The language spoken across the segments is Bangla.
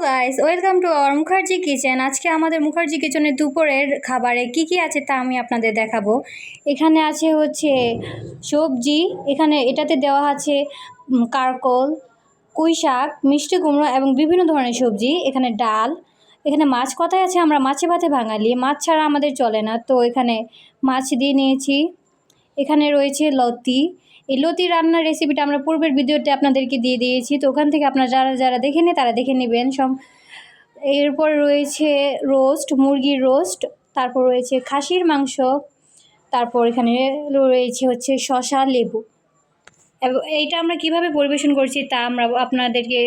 Guys, welcome to our Mukherjee kitchen. আজকে আমাদের মুখার্জি কিচেনের দুপুরের খাবারে কি কি আছে তা আমি আপনাদের দেখাবো। এখানে আছে হচ্ছে সবজি, এখানে এটাতে দেওয়া আছে কারকল, পুঁই শাক, মিষ্টি কুমড়ো এবং বিভিন্ন ধরনের সবজি। এখানে ডাল, এখানে মাছ। কথায় আছে আমরা মাছে ভাতে বাঙালি, মাছ ছাড়া আমাদের চলে না, তো এখানে মাছ দিয়ে নিয়েছি। এখানে রয়েছে লতি। এই লতি রান্নার রেসিপিটা আমরা পূর্বের ভিডিওতে আপনাদেরকে দিয়ে দিয়েছি, তো ওখান থেকে আপনারা যারা যারা দেখেনি তারা দেখে নেবেন সব। এরপর রয়েছে রোস্ট, মুরগির রোস্ট, তারপর রয়েছে খাসির মাংস, তারপর এখানে রয়েছে হচ্ছে শসা, লেবু। এবং এইটা আমরা কিভাবে পরিবেশন করছি তা আমরা আপনাদেরকে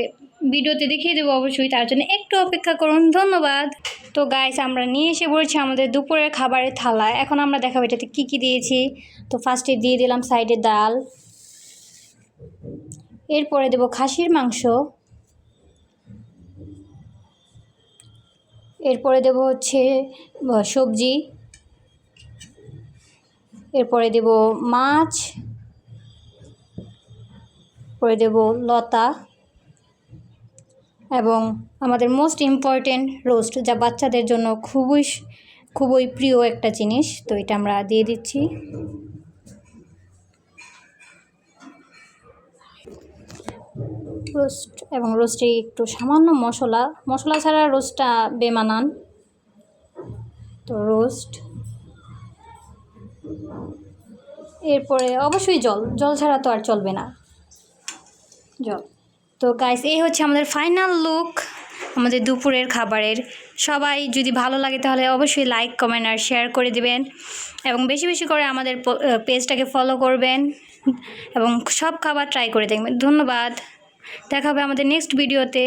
ভিডিওতে দেখিয়ে দেবো অবশ্যই, তার জন্য একটু অপেক্ষা করুন। ধন্যবাদ। তো গাইস, আমরা নিয়ে এসে পড়েছি আমাদের দুপুরের খাবারের থালা। এখন আমরা দেখাবো এটাতে কী কী দিয়েছি। তো ফার্স্টে দিয়ে দিলাম সাইডে ডাল, এরপরে দেব খাসির মাংস, এরপরে দেব হচ্ছে সবজি, এরপরে দেব মাছ, পরে দেব লতা এবং আমাদের মোস্ট ইম্পর্টেন্ট রোস্ট, যা বাচ্চাদের জন্য খুবই প্রিয় একটা জিনিস। তো এটা আমরা দিয়ে দিচ্ছি। রোস্ট এবং রোস্টে একটু সামান্য মশলা ছাড়া রোস্টটা বেমানান। তো রোস্ট, এরপরে অবশ্যই জল ছাড়া তো আর চলবে না, জল। তো গাইস, এই হচ্ছে আমাদের ফাইনাল লুক আমাদের দুপুরের খাবারের। সবাই যদি ভালো লাগে তাহলে অবশ্যই লাইক, কমেন্ট আর শেয়ার করে দেবেন এবং বেশি বেশি করে আমাদের পেজটাকে ফলো করবেন এবং সব খাবার ট্রাই করে দেখবেন। ধন্যবাদ। দেখা হবে আমাদের নেক্সট ভিডিওতে।